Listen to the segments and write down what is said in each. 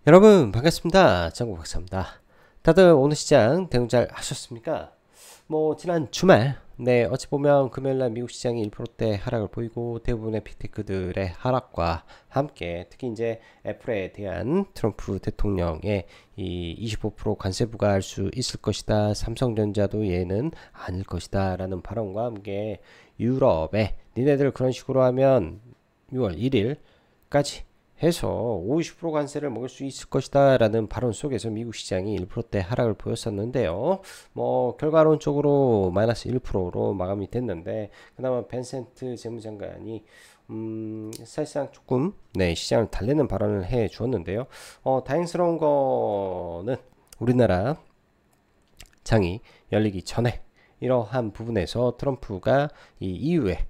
여러분 반갑습니다. 정국 박사입니다. 다들 오늘 시장 대응 잘 하셨습니까? 지난 주말 어찌 보면 금요일날 미국 시장이 1%대 하락을 보이고 대부분의 빅테크들의 하락과 함께 특히 이제 애플에 대한 트럼프 대통령의 이 25% 관세 부과할 수 있을 것이다. 삼성전자도 얘는 아닐 것이다 라는 발언과 함께 유럽에 니네들 그런 식으로 하면 6월 1일까지 해서 50% 관세를 먹을 수 있을 것이다 라는 발언 속에서 미국 시장이 1%대 하락을 보였었는데요. 결과론적으로 마이너스 1%로 마감이 됐는데 그나마 벤센트 재무장관이 사실상 조금 시장을 달래는 발언을 해 주었는데요. 다행스러운 거는 우리나라 장이 열리기 전에 이러한 부분에서 트럼프가 이 이후에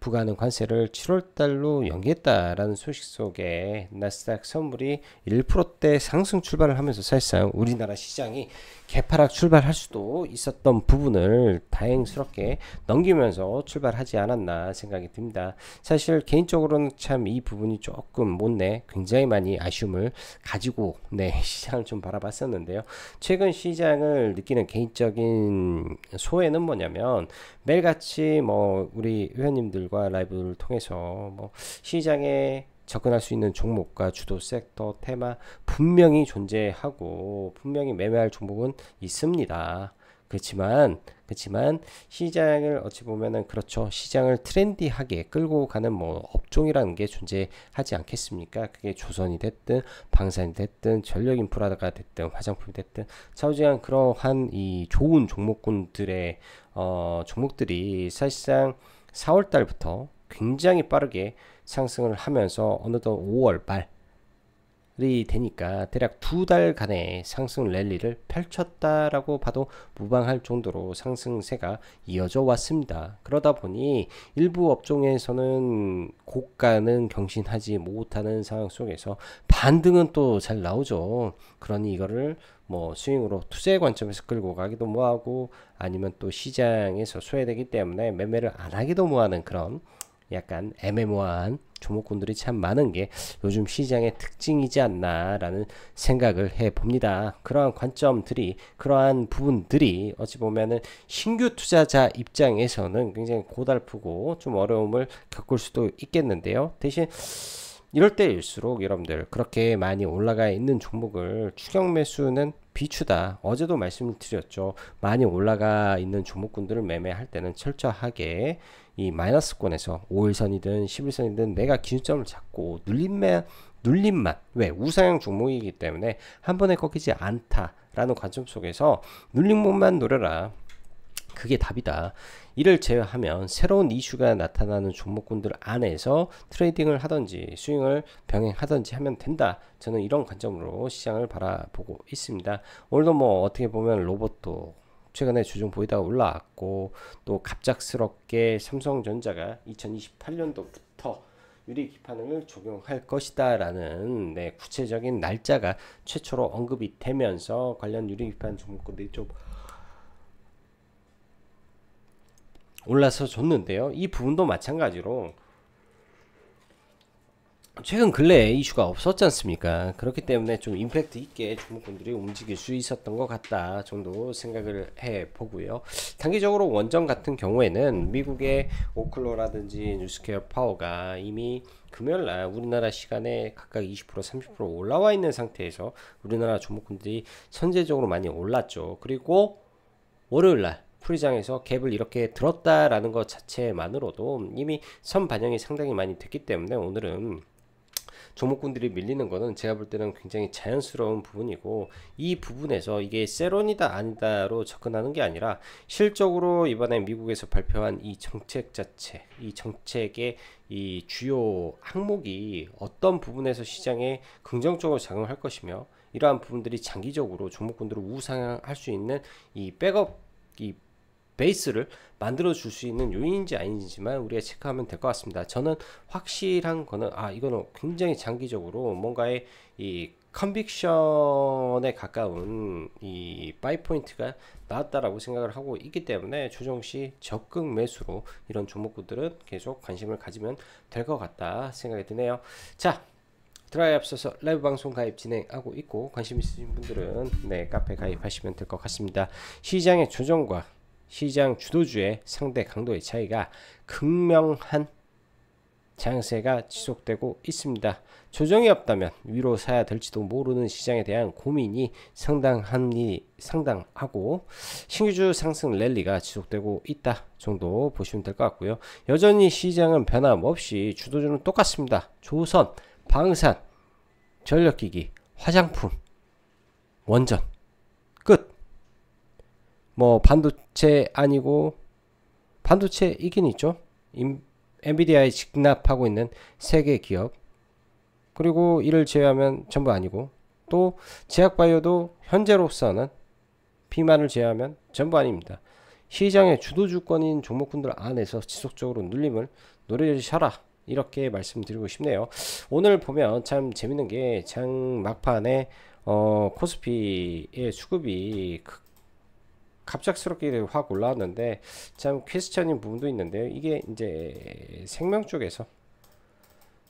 부과하는 관세를 7월달로 연기했다라는 소식 속에 나스닥 선물이 1%대 상승 출발을 하면서 사실상 우리나라 시장이 개파락 출발할 수도 있었던 부분을 다행스럽게 넘기면서 출발하지 않았나 생각이 듭니다. 사실 개인적으로는 참 이 부분이 조금 못내 굉장히 많이 아쉬움을 가지고 시장을 좀 바라봤었는데요. 최근 시장을 느끼는 개인적인 소회는 뭐냐면 매일같이 우리 회원님들과 라이브를 통해서 시장에 접근할 수 있는 종목과 주도 섹터, 테마 분명히 존재하고 분명히 매매할 종목은 있습니다. 그렇지만 시장을 어찌 보면은 그렇죠. 시장을 트렌디하게 끌고 가는 업종이라는 게 존재하지 않겠습니까? 그게 조선이 됐든 방산이 됐든 전력 인프라가 됐든 화장품이 됐든 좌우지간 그러한 이 좋은 종목군들의 종목들이 사실상 4월 달부터 굉장히 빠르게 상승을 하면서 어느덧 5월 말이 되니까 대략 2달간의 상승 랠리를 펼쳤다라고 봐도 무방할 정도로 상승세가 이어져 왔습니다. 그러다 보니 일부 업종에서는 고가는 경신하지 못하는 상황 속에서 반등은 또 잘 나오죠. 그러니 이거를 스윙으로 투자의 관점에서 끌고 가기도 뭐하고 아니면 또 시장에서 소외되기 때문에 매매를 안 하기도 뭐하는 그런 약간 애매모호한 종목군들이 참 많은 게 요즘 시장의 특징이지 않나라는 생각을 해봅니다. 그러한 관점들이 그러한 부분들이 어찌 보면은 신규 투자자 입장에서는 굉장히 고달프고 좀 어려움을 겪을 수도 있겠는데요. 대신 이럴 때일수록 여러분들 그렇게 많이 올라가 있는 종목을 추격 매수는 비추다. 어제도 말씀을 드렸죠. 많이 올라가 있는 종목군들을 매매할 때는 철저하게 이 마이너스권에서 5일선이든 11선이든 내가 기준점을 잡고 눌림만 왜 우상향 종목이기 때문에 한 번에 꺾이지 않다라는 관점 속에서 눌림목만 노려라. 그게 답이다. 이를 제외하면 새로운 이슈가 나타나는 종목군들 안에서 트레이딩을 하든지 스윙을 병행하든지 하면 된다. 저는 이런 관점으로 시장을 바라보고 있습니다. 오늘도 어떻게 보면 로봇도 최근에 주중 보이다가 올라왔고 또 갑작스럽게 삼성전자가 2028년도부터 유리 기판을 적용할 것이다 라는 구체적인 날짜가 최초로 언급이 되면서 관련 유리 기판 종목군들이 좀 올라서 줬는데요. 이 부분도 마찬가지로 최근 근래에 이슈가 없었지 않습니까? 그렇기 때문에 좀 임팩트 있게 종목군들이 움직일 수 있었던 것 같다 정도 생각을 해보고요. 단기적으로 원전 같은 경우에는 미국의 오클로라든지 뉴스케어 파워가 이미 금요일날 우리나라 시간에 각각 20% 30% 올라와 있는 상태에서 우리나라 종목군들이 선제적으로 많이 올랐죠. 그리고 월요일날 풀이장에서 갭을 이렇게 들었다라는 것 자체만으로도 이미 선 반영이 상당히 많이 됐기 때문에 오늘은 종목군들이 밀리는 거는 제가 볼 때는 굉장히 자연스러운 부분이고 이 부분에서 이게 세론이다 아니다로 접근하는 게 아니라 실적으로 이번에 미국에서 발표한 이 정책 자체 이 정책의 이 주요 항목이 어떤 부분에서 시장에 긍정적으로 작용할 것이며 이러한 부분들이 장기적으로 종목군들을 우상향할 수 있는 이 백업 이 베이스를 만들어 줄 수 있는 요인인지 아닌지만 우리가 체크하면 될 것 같습니다. 저는 확실한 거는 이거는 굉장히 장기적으로 뭔가의 이 컨빅션에 가까운 이 바이 포인트가 나왔다라고 생각을 하고 있기 때문에 조정 시 적극 매수로 이런 종목들은 계속 관심을 가지면 될 것 같다 생각이 드네요. 자, 들어가에 앞서서 라이브 방송 가입 진행하고 있고 관심 있으신 분들은 네 카페 가입하시면 될 것 같습니다. 시장의 조정과 시장 주도주의 상대 강도의 차이가 극명한 장세가 지속되고 있습니다. 조정이 없다면 위로 사야 될지도 모르는 시장에 대한 고민이 상당하고 신규주 상승 랠리가 지속되고 있다 정도 보시면 될 것 같고요. 여전히 시장은 변함없이 주도주는 똑같습니다. 조선, 방산, 전력기기, 화장품, 원전 끝. 뭐 반도체 아니고 반도체이긴 있죠. 엔비디아에 직납하고 있는 세계 기업, 그리고 이를 제외하면 전부 아니고, 또 제약바이오도 현재로서는 비만을 제외하면 전부 아닙니다. 시장의 주도주권인 종목군들 안에서 지속적으로 눌림을 노려주셔라, 이렇게 말씀드리고 싶네요. 오늘 보면 참 재밌는 게 장 막판에 코스피의 수급이 갑작스럽게 확 올라왔는데 참 퀘스천인 부분도 있는데요. 이게 이제 생명 쪽에서,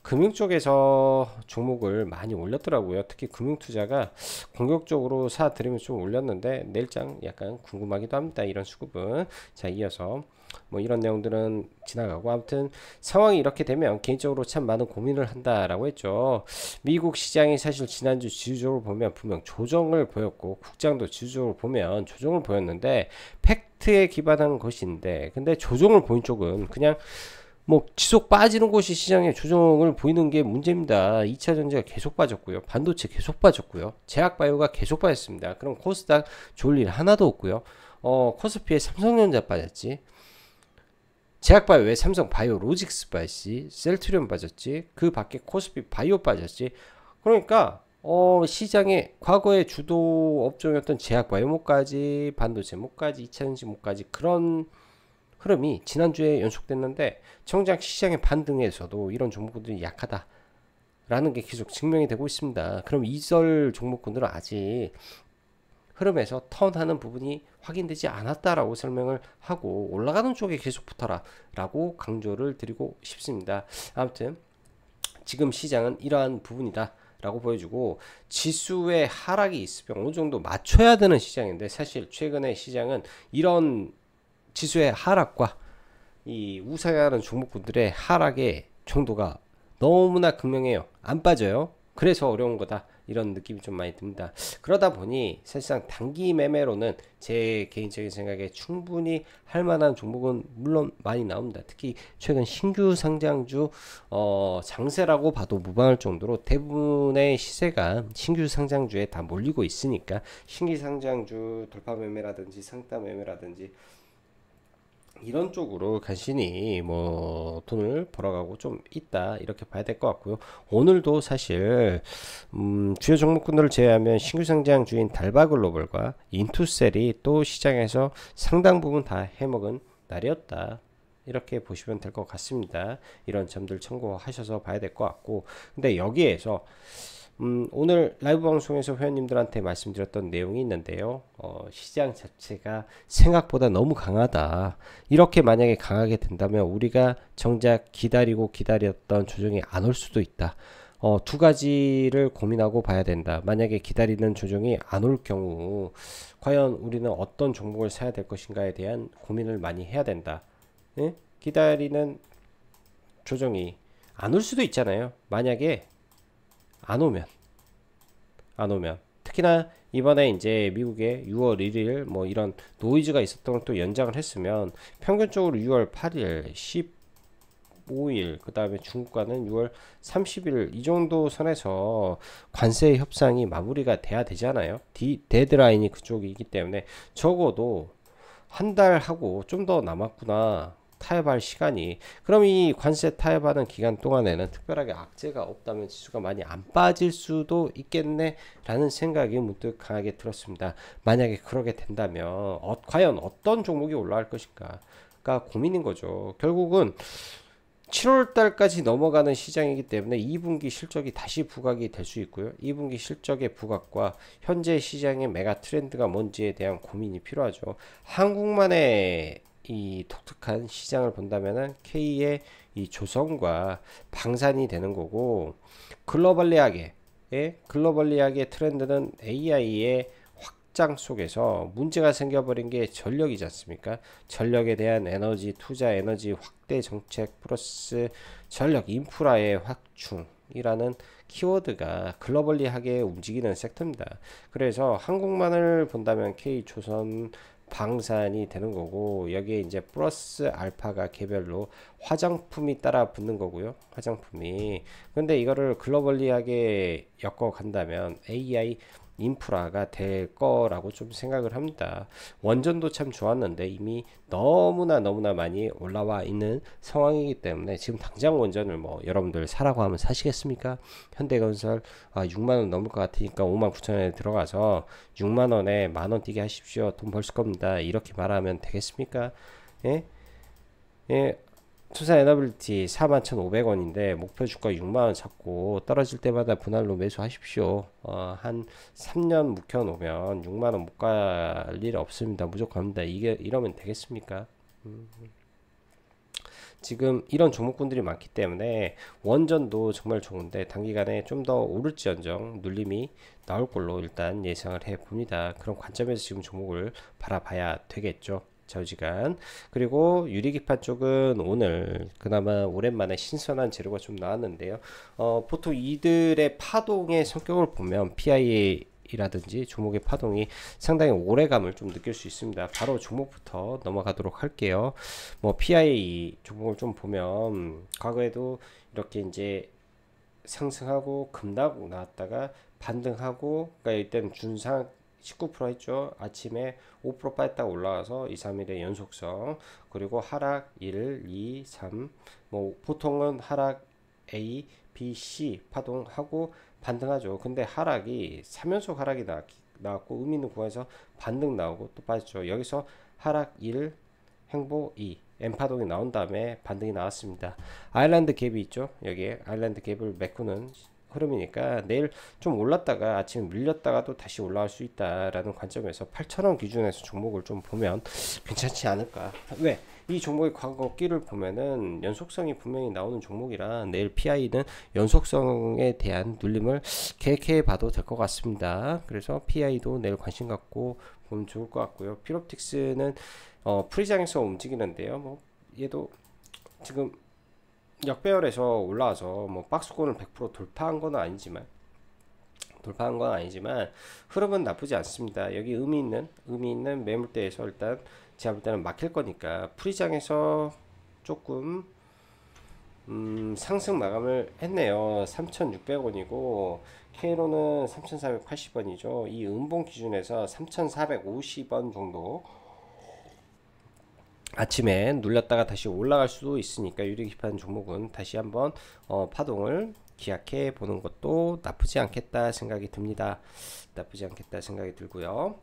금융 쪽에서 종목을 많이 올렸더라고요. 특히 금융투자가 공격적으로 사들이면 좀 올렸는데 내일장 약간 궁금하기도 합니다. 이런 수급은. 자, 이어서 뭐 이런 내용들은 지나가고, 아무튼 상황이 이렇게 되면 개인적으로 참 많은 고민을 한다라고 했죠. 미국 시장이 사실 지난주 지수적으로 보면 분명 조정을 보였고, 국장도 지수적으로 보면 조정을 보였는데 팩트에 기반한 것인데, 근데 조정을 보인 쪽은 그냥 뭐 지속 빠지는 곳이 시장에 조정을 보이는 게 문제입니다. 2차전지가 계속 빠졌고요. 반도체 계속 빠졌고요. 제약바이오가 계속 빠졌습니다. 그럼 코스닥 좋을 일 하나도 없고요. 코스피에 삼성전자 빠졌지. 제약바이오 왜 삼성 바이오 로직스 빠졌지. 셀트리온 빠졌지. 그 밖에 코스피 바이오 빠졌지. 그러니까 시장의 과거의 주도 업종이었던 제약바이오 못가지, 반도체 못가지, 2차전지 못가지, 그런 흐름이 지난주에 연속됐는데 정작 시장의 반등에서도 이런 종목군들이 약하다라는 게 계속 증명이 되고 있습니다. 그럼 이설 종목군들은 아직 흐름에서 턴하는 부분이 확인되지 않았다라고 설명을 하고, 올라가는 쪽에 계속 붙어라 라고 강조를 드리고 싶습니다. 아무튼 지금 시장은 이러한 부분이다 라고 보여주고, 지수의 하락이 있으면 어느 정도 맞춰야 되는 시장인데, 사실 최근에 시장은 이런 지수의 하락과 이 우상향하는 종목군들의 하락의 정도가 너무나 극명해요. 안 빠져요. 그래서 어려운 거다, 이런 느낌이 좀 많이 듭니다. 그러다 보니 사실상 단기 매매로는 제 개인적인 생각에 충분히 할 만한 종목은 물론 많이 나옵니다. 특히 최근 신규 상장주 장세라고 봐도 무방할 정도로 대부분의 시세가 신규 상장주에 다 몰리고 있으니까, 신규 상장주 돌파 매매라든지 상따 매매라든지 이런 쪽으로 간신히 뭐 돈을 벌어가고 좀 있다, 이렇게 봐야 될 것 같고요. 오늘도 사실 주요 종목군들을 제외하면 신규 상장주인 달바글로벌과 인투셀이 또 시장에서 상당 부분 다 해먹은 날이었다, 이렇게 보시면 될 것 같습니다. 이런 점들 참고하셔서 봐야 될 것 같고, 근데 여기에서 오늘 라이브 방송에서 회원님들한테 말씀드렸던 내용이 있는데요. 시장 자체가 생각보다 너무 강하다. 이렇게 만약에 강하게 된다면 우리가 정작 기다렸던 조정이 안 올 수도 있다. 두 가지를 고민하고 봐야 된다. 만약에 기다리는 조정이 안 올 경우 과연 우리는 어떤 종목을 사야 될 것인가에 대한 고민을 많이 해야 된다. 예? 기다리는 조정이 안 올 수도 있잖아요. 만약에 안 오면 특히나 이번에 이제 미국의 6월 1일 뭐 이런 노이즈가 있었던 걸 또 연장을 했으면 평균적으로 6월 8일, 15일, 그 다음에 중국과는 6월 30일 이 정도 선에서 관세 협상이 마무리가 돼야 되잖아요. 데드라인이 그쪽이기 때문에 적어도 한 달 하고 좀 더 남았구나, 타협할 시간이. 그럼 이 관세 타협하는 기간 동안에는 특별하게 악재가 없다면 지수가 많이 안 빠질 수도 있겠네 라는 생각이 문득 강하게 들었습니다. 만약에 그러게 된다면 과연 어떤 종목이 올라갈 것인가가 고민인 거죠. 결국은 7월 달까지 넘어가는 시장이기 때문에 2분기 실적이 다시 부각이 될 수 있고요. 2분기 실적의 부각과 현재 시장의 메가 트렌드가 뭔지에 대한 고민이 필요하죠. 한국만의 이 독특한 시장을 본다면은 K의 이 조성과 방산이 되는 거고, 글로벌리하게 트렌드는 AI의 확장 속에서 문제가 생겨버린 게 전력이지 않습니까? 전력에 대한 에너지 투자, 에너지 확대 정책 플러스 전력 인프라의 확충이라는 키워드가 글로벌리하게 움직이는 섹터입니다. 그래서 한국만을 본다면 K조선 방산이 되는 거고, 여기에 이제 플러스 알파가 개별로 화장품이 따라 붙는 거고요. 화장품이. 근데 이거를 글로벌리하게 엮어 간다면 AI 인프라가 될 거라고 좀 생각을 합니다. 원전도 참 좋았는데 이미 너무나 많이 올라와 있는 상황이기 때문에 지금 당장 원전을 뭐 여러분들 사라고 하면 사시겠습니까? 현대건설 6만원 넘을 것 같으니까 59,000원에 들어가서 6만원에 만원 뛰게 하십시오. 돈 벌 겁니다. 이렇게 말하면 되겠습니까? 예? 예, 투자 에너빌리티 41,500원인데 목표 주가 6만원 잡고 떨어질 때마다 분할로 매수하십시오. 한 3년 묵혀놓으면 6만원 못 갈 일 없습니다. 무조건 합니다. 이게 이러면 되겠습니까? 지금 이런 종목군들이 많기 때문에 원전도 정말 좋은데 단기간에 좀 더 오를지언정 눌림이 나올 걸로 일단 예상을 해 봅니다. 그런 관점에서 지금 종목을 바라봐야 되겠죠. 좌우지간. 그리고 유리기판 쪽은 오늘 그나마 오랜만에 신선한 재료가 좀 나왔는데요. 보통 이들의 파동의 성격을 보면 PIA 이라든지 종목의 파동이 상당히 오래감을 좀 느낄 수 있습니다. 바로 종목부터 넘어가도록 할게요. 뭐 PI 종목을 좀 보면 과거에도 이렇게 이제 상승하고 급락 나왔다가 반등하고, 그러니까 이때는 준상 19% 했죠. 아침에 5% 빠졌다가 올라와서 2, 3일의 연속성, 그리고 하락 1, 2, 3, 뭐 보통은 하락 A, B, C 파동하고 반등하죠. 근데 하락이 3연속 하락이 나왔고 의미 있는 구간에서 반등 나오고 또 빠졌죠. 여기서 하락 1, 행보 2, M파동이 나온 다음에 반등이 나왔습니다. 아일랜드 갭이 있죠. 여기에 아일랜드 갭을 메꾸는 흐름이니까 내일 좀 올랐다가 아침에 밀렸다가도 다시 올라갈 수 있다라는 관점에서 8,000원 기준에서 종목을 좀 보면 괜찮지 않을까. 왜? 이 종목의 과거 끼를 보면은 연속성이 분명히 나오는 종목이라 내일 PI는 연속성에 대한 눌림을 계획해 봐도 될 것 같습니다. 그래서 PI도 내일 관심 갖고 보면 좋을 것 같고요. 필옵틱스는 프리장에서 움직이는데요. 뭐 얘도 지금 역배열에서 올라와서 뭐 박스권을 100% 돌파한 건 아니지만 흐름은 나쁘지 않습니다. 여기 의미 있는 매물대에서 일단 제가 볼 때는 막힐 거니까 프리장에서 조금 상승 마감을 했네요. 3,600원이고 K로는 3,480원이죠. 이 음봉 기준에서 3,450원 정도 아침에 눌렸다가 다시 올라갈 수도 있으니까 유리기판 종목은 다시 한번 파동을 기약해 보는 것도 나쁘지 않겠다 생각이 듭니다. 나쁘지 않겠다 생각이 들고요.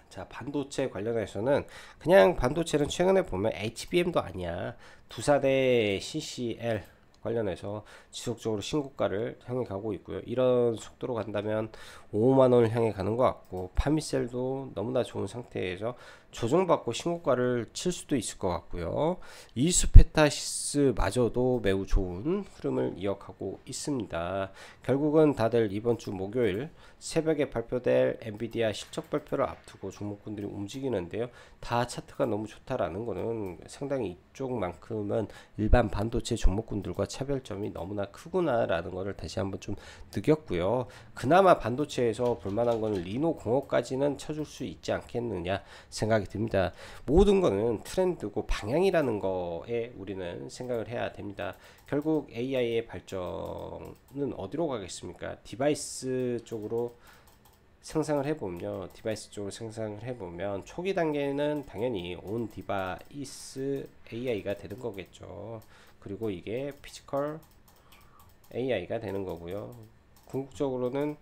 자, 반도체 관련해서는 그냥 반도체는 최근에 보면 HBM도 아니야. 두산의 CCL 관련해서 지속적으로 신고가를 향해 가고 있고요. 이런 속도로 간다면 5만원을 향해 가는 것 같고, 파미셀도 너무나 좋은 상태에서 조정받고 신고가를 칠 수도 있을 것 같고요. 이수페타시스 마저도 매우 좋은 흐름을 이어가고 있습니다. 결국은 다들 이번 주 목요일 새벽에 발표될 엔비디아 실적 발표를 앞두고 종목군들이 움직이는데요. 다 차트가 너무 좋다라는 거는 상당히 이쪽만큼은 일반 반도체 종목군들과 차별점이 너무나 크구나라는 거를 다시 한번 좀 느꼈고요. 그나마 반도체에서 볼만한 거는 리노공업까지는 쳐줄 수 있지 않겠느냐 생각이 듭니다. 모든 거는 트렌드고 방향이라는 거에 우리는 생각을 해야 됩니다. 결국 AI의 발전은 어디로 가겠습니까? 디바이스 쪽으로 생성을 해보면 초기 단계는 당연히 온 디바이스 AI가 되는 거겠죠. 그리고 이게 피지컬 AI가 되는 거고요. 궁극적으로는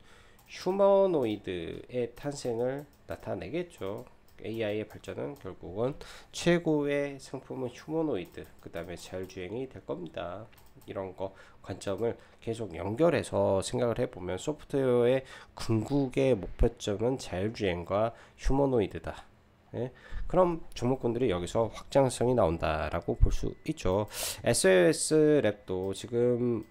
휴머노이드의 탄생을 나타내겠죠. AI의 발전은 결국은 최고의 상품은 휴머노이드, 그 다음에 자율주행이 될 겁니다. 이런 거 관점을 계속 연결해서 생각을 해보면 소프트웨어의 궁극의 목표점은 자율주행과 휴머노이드다. 예? 그럼 종목군들이 여기서 확장성이 나온다라고 볼 수 있죠. SOS랩도 지금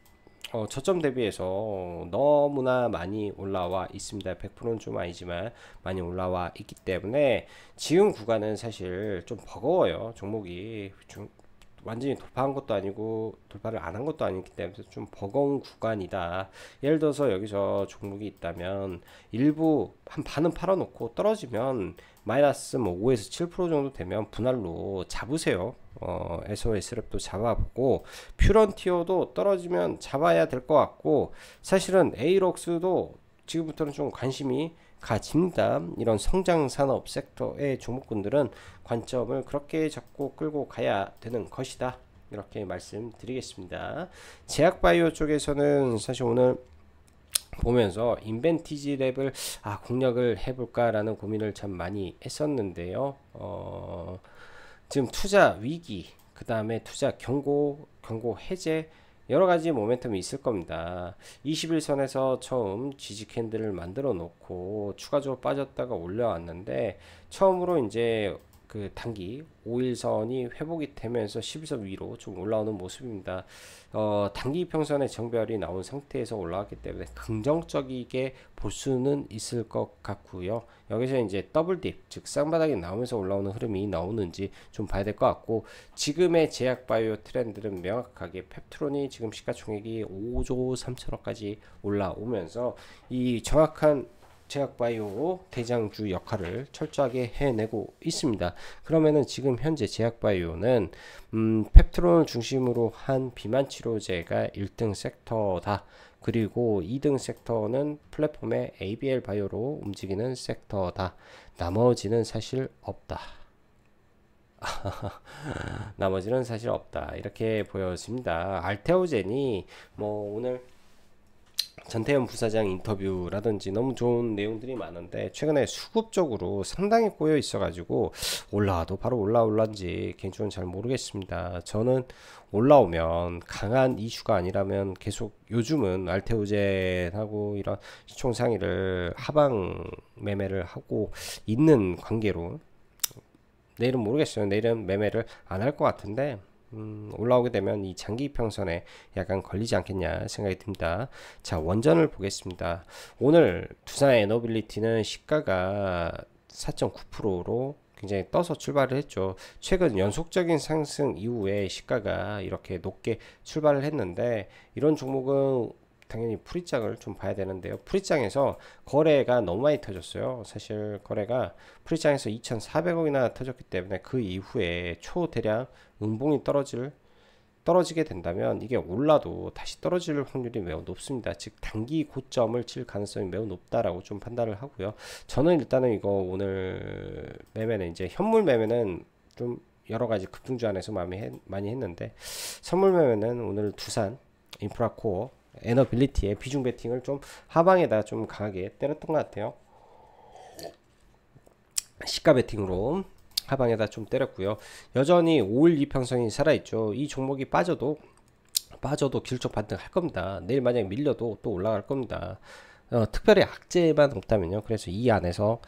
저점 대비해서 너무나 많이 올라와 있습니다. 100%는 좀 아니지만 많이 올라와 있기 때문에 지금 구간은 사실 좀 버거워요. 종목이 완전히 돌파한 것도 아니고 돌파를 안 한 것도 아니기 때문에 좀 버거운 구간이다. 예를 들어서 여기서 종목이 있다면 일부 한 반은 팔아놓고 떨어지면 마이너스 뭐 5에서 7% 정도 되면 분할로 잡으세요. SOS랩도 잡아보고 퓨런티어도 떨어지면 잡아야 될 것 같고, 사실은 에이록스도 지금부터는 좀 관심이 가집니다. 이런 성장 산업 섹터의 종목군들은 관점을 그렇게 잡고 끌고 가야 되는 것이다. 이렇게 말씀드리겠습니다. 제약바이오 쪽에서는 사실 오늘 보면서 인벤티지 랩을 공략을 해볼까라는 고민을 참 많이 했었는데요. 지금 투자 위기, 그 다음에 투자 경고 해제, 여러가지 모멘텀이 있을 겁니다. 21선에서 처음 지지 캔들을 만들어 놓고 추가적으로 빠졌다가 올라왔는데, 처음으로 이제 그 단기 5일선이 회복이 되면서 11선 위로 좀 올라오는 모습입니다. 단기 평선의 정별이 나온 상태에서 올라왔기 때문에 긍정적이게 볼 수는 있을 것 같고요. 여기서 이제 더블딥, 즉 쌍바닥이 나오면서 올라오는 흐름이 나오는지 좀 봐야 될 것 같고, 지금의 제약바이오 트렌드는 명확하게 펩트론이 지금 시가총액이 5조 3천억까지 올라오면서 이 정확한 제약바이오 대장주 역할을 철저하게 해내고 있습니다. 그러면은 지금 현재 제약바이오는 펩트론을 중심으로 한 비만 치료제가 1등 섹터다. 그리고 2등 섹터는 플랫폼의 ABL 바이오로 움직이는 섹터다. 나머지는 사실 없다. 나머지는 사실 없다. 이렇게 보여집니다. 알테오젠이 뭐 오늘 전태현 부사장 인터뷰라든지 너무 좋은 내용들이 많은데, 최근에 수급적으로 상당히 꼬여 있어 가지고 올라와도 바로 올라올란지 개인적으로 잘 모르겠습니다. 저는 올라오면 강한 이슈가 아니라면 계속, 요즘은 알테오젠하고 이런 시총 상위를 하방 매매를 하고 있는 관계로, 내일은 모르겠어요. 내일은 매매를 안 할 것 같은데 올라오게 되면 이 장기 평선에 약간 걸리지 않겠냐 생각이 듭니다. 자, 원전을 보겠습니다. 오늘 두산 에너빌리티는 시가가 4.9%로 굉장히 떠서 출발을 했죠. 최근 연속적인 상승 이후에 시가가 이렇게 높게 출발을 했는데, 이런 종목은 당연히 풀이장을 좀 봐야 되는데요. 풀이장에서 거래가 너무 많이 터졌어요. 사실 거래가 풀이장에서 2,400억이나 터졌기 때문에 그 이후에 초대량 음봉이 떨어지게 된다면 이게 올라도 다시 떨어질 확률이 매우 높습니다. 즉 단기 고점을 칠 가능성이 매우 높다라고 좀 판단을 하고요. 저는 일단은 이거 오늘 매매는, 이제 현물 매매는 좀 여러가지 급등주 안에서 많이 했는데, 선물 매매는 오늘 두산 인프라코어 에너빌리티의 비중 베팅을 좀 하방에다 좀 강하게 때렸던 것 같아요. 시가 베팅으로 하방에다 좀 때렸고요. 여전히 5일 이평선이 살아있죠. 이 종목이 빠져도 길쭉 반등할 겁니다. 내일 만약에 밀려도 또 올라갈 겁니다. 특별히 악재만 없다면요. 그래서 이 안에서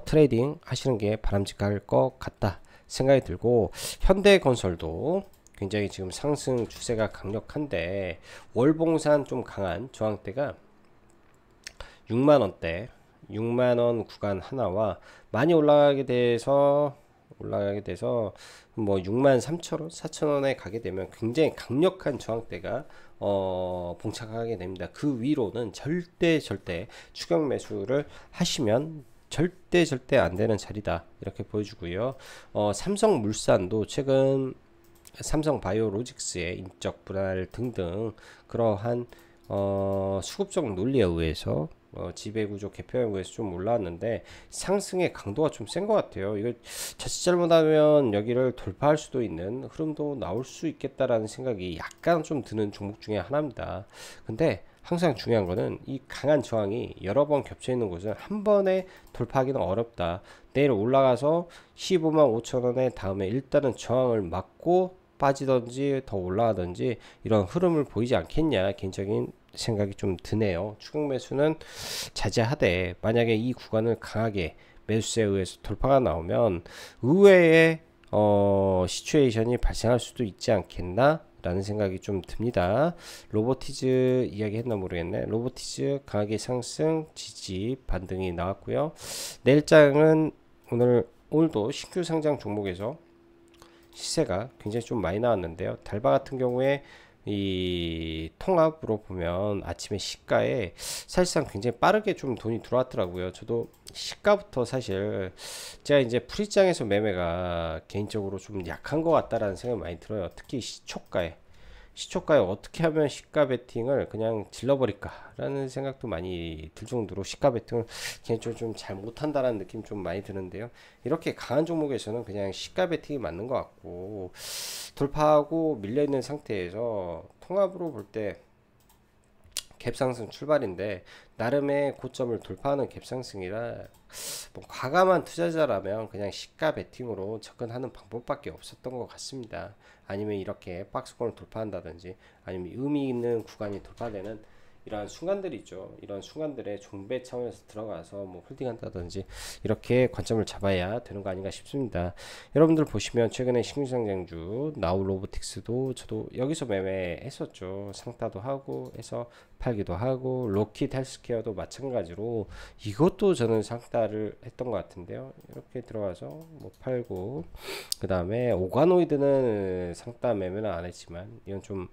트레이딩 하시는 게 바람직할 것 같다 생각이 들고, 현대건설도 굉장히 지금 상승 추세가 강력한데, 월봉산 좀 강한 저항대가 6만원대, 6만원 구간 하나와 많이 올라가게 돼서 뭐 6만 3천원, 4천원에 가게 되면 굉장히 강력한 저항대가 봉착하게 됩니다. 그 위로는 절대 추격 매수를 하시면 절대 안 되는 자리다, 이렇게 보여주고요. 삼성물산도 최근 삼성바이오로직스의 인적 불안 등등 그러한 수급적 논리에 의해서 지배구조 개편에 의해서 좀 올라왔는데, 상승의 강도가 좀 센 것 같아요. 이거 자칫 잘못하면 여기를 돌파할 수도 있는 흐름도 나올 수 있겠다라는 생각이 약간 좀 드는 종목 중에 하나입니다. 근데 항상 중요한 거는 이 강한 저항이 여러 번 겹쳐 있는 곳은 한 번에 돌파하기는 어렵다. 내일 올라가서 15만 5천원에 다음에 일단은 저항을 막고 빠지던지 더 올라가던지 이런 흐름을 보이지 않겠냐, 개인적인 생각이 좀 드네요. 추격 매수는 자제하되, 만약에 이 구간을 강하게 매수세에 의해서 돌파가 나오면 의외의 시츄에이션이 발생할 수도 있지 않겠나 라는 생각이 좀 듭니다. 로보티즈 이야기 했나 모르겠네. 로보티즈 강하게 상승, 지지, 반등이 나왔고요. 내일장은 오늘도 신규 상장 종목에서 시세가 굉장히 좀 많이 나왔는데요. 달바 같은 경우에 이 통합으로 보면 아침에 시가에 사실상 굉장히 빠르게 좀 돈이 들어왔더라고요. 저도 시가부터 사실 제가 이제 프리장에서 매매가 개인적으로 좀 약한 것 같다라는 생각이 많이 들어요. 특히 시초가에 어떻게 하면 시가 베팅을 그냥 질러버릴까라는 생각도 많이 들 정도로 시가 베팅을 개인적으로 좀 잘 못한다라는 느낌 좀 많이 드는데요. 이렇게 강한 종목에서는 그냥 시가 베팅이 맞는 것 같고 돌파하고 밀려있는 상태에서 통합으로 볼 때 갭상승 출발인데 나름의 고점을 돌파하는 갭상승이라 뭐 과감한 투자자라면 그냥 시가 베팅으로 접근하는 방법밖에 없었던 것 같습니다. 아니면 이렇게 박스권을 돌파한다든지 아니면 의미 있는 구간이 돌파되는 이러한 순간들이 있죠. 이런 순간들에 종배 차원에서 들어가서 뭐 홀딩한다든지 이렇게 관점을 잡아야 되는 거 아닌가 싶습니다. 여러분들 보시면 최근에 신규상장주 나우 로보틱스도 저도 여기서 매매했었죠. 상따도 하고 해서 팔기도 하고 로킷 헬스케어도 마찬가지로 이것도 저는 상따를 했던 것 같은데요. 이렇게 들어가서 뭐 팔고 그 다음에 오가노이드는 상따 매매는 안 했지만 이건 좀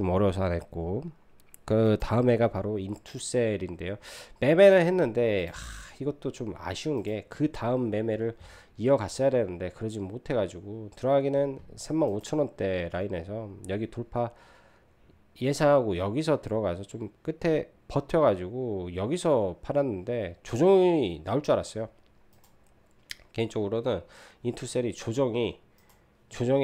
어려워서 안 했고 그 다음 해가 바로 인투셀인데요. 매매는 했는데 이것도 좀 아쉬운 게 그 다음 매매를 이어갔어야 되는데 그러지 못해가지고 들어가기는 35,000원대 라인에서 여기 돌파 예상하고 여기서 들어가서 좀 끝에 버텨가지고 여기서 팔았는데 조정이 나올 줄 알았어요. 개인적으로는 인투셀이 조정이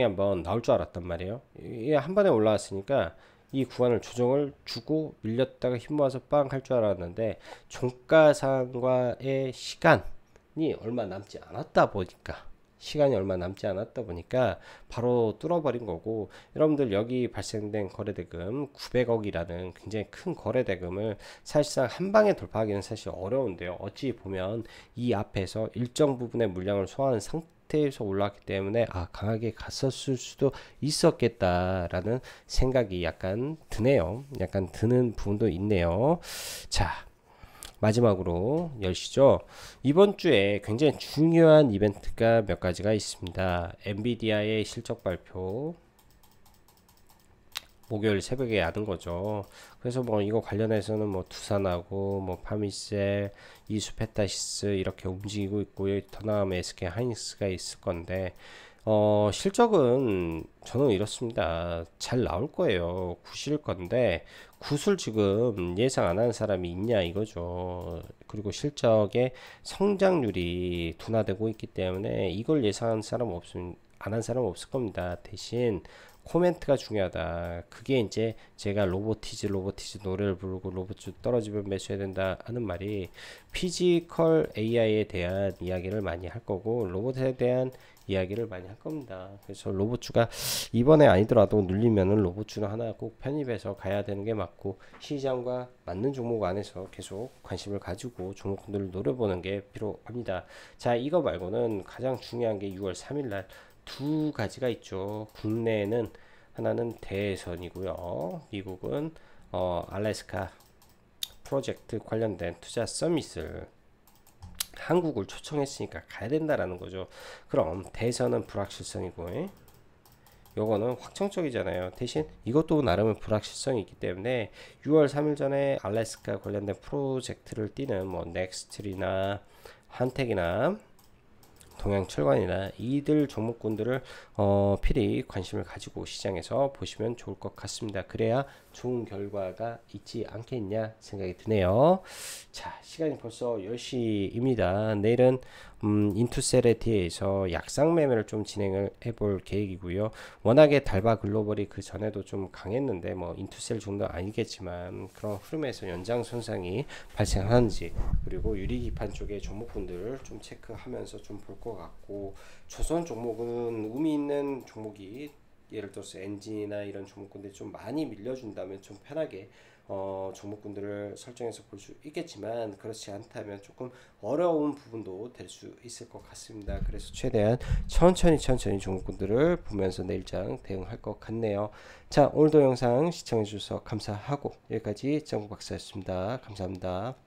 한번 나올 줄 알았단 말이에요. 이게 한 번에 올라왔으니까 이 구간을 조정을 주고 밀렸다가 힘 모아서 빵 할 줄 알았는데 종가상과의 시간이 얼마 남지 않았다 보니까 바로 뚫어버린 거고 여러분들 여기 발생된 거래대금 900억이라는 굉장히 큰 거래대금을 사실상 한 방에 돌파하기는 사실 어려운데요. 어찌 보면 이 앞에서 일정 부분의 물량을 소화하는 상태에서 올라왔기 때문에 강하게 갔었을 수도 있었겠다라는 생각이 약간 드네요. 약간 드는 부분도 있네요. 자, 마지막으로 10시죠. 이번 주에 굉장히 중요한 이벤트가 몇 가지가 있습니다. 엔비디아의 실적 발표 목요일 새벽에 하는 거죠. 그래서 뭐 이거 관련해서는 뭐 두산하고 뭐 파미셀, 이수페타시스 이렇게 움직이고 있고 더 나아가면 SK 하이닉스가 있을 건데 실적은 저는 이렇습니다. 잘 나올 거예요. 구실 건데 굿을 지금 예상 안 하는 사람이 있냐 이거죠. 그리고 실적의 성장률이 둔화되고 있기 때문에 이걸 예상한 사람 없음 안 한 사람 없을 겁니다. 대신 코멘트가 중요하다. 그게 이제 제가 로보티즈 노래를 부르고 로봇주 떨어지면 매수해야 된다 하는 말이 피지컬 AI에 대한 이야기를 많이 할 거고 로봇에 대한 이야기를 많이 할 겁니다. 그래서 로봇주가 이번에 아니더라도 눌리면은 로봇주는 하나 꼭 편입해서 가야 되는 게 맞고 시장과 맞는 종목 안에서 계속 관심을 가지고 종목들을 노려보는 게 필요합니다. 자, 이거 말고는 가장 중요한 게 6월 3일 날 두 가지가 있죠. 국내에는 하나는 대선이고요. 미국은 알래스카 프로젝트 관련된 투자 서밋을 한국을 초청했으니까 가야 된다라는 거죠. 그럼 대선은 불확실성이고 요거는 확정적이잖아요. 대신 이것도 나름의 불확실성이 있기 때문에 6월 3일 전에 알래스카 관련된 프로젝트를 띄는 뭐 넥스트리나 한택이나 동양철관이나 이들 종목군들을 필히 관심을 가지고 시장에서 보시면 좋을 것 같습니다. 그래야 좋은 결과가 있지 않겠냐 생각이 드네요. 자, 시간이 벌써 10시입니다. 내일은 인투셀에 대해서 약상 매매를 좀 진행을 해볼 계획이고요. 워낙에 달바 글로벌이 그 전에도 좀 강했는데 뭐 인투셀 정도 아니겠지만 그런 흐름에서 연장 손상이 발생하는지 그리고 유리기판 쪽의 종목군들을 좀 체크하면서 좀 볼 것 같고 조선 종목은 의미 있는 종목이 예를 들어서 엔진이나 이런 종목군들이 좀 많이 밀려준다면 좀 편하게 종목군들을 설정해서 볼 수 있겠지만 그렇지 않다면 조금 어려운 부분도 될 수 있을 것 같습니다. 그래서 최대한 천천히 종목군들을 보면서 내일장 대응할 것 같네요. 자, 오늘도 영상 시청해 주셔서 감사하고 여기까지 정국박사였습니다. 감사합니다.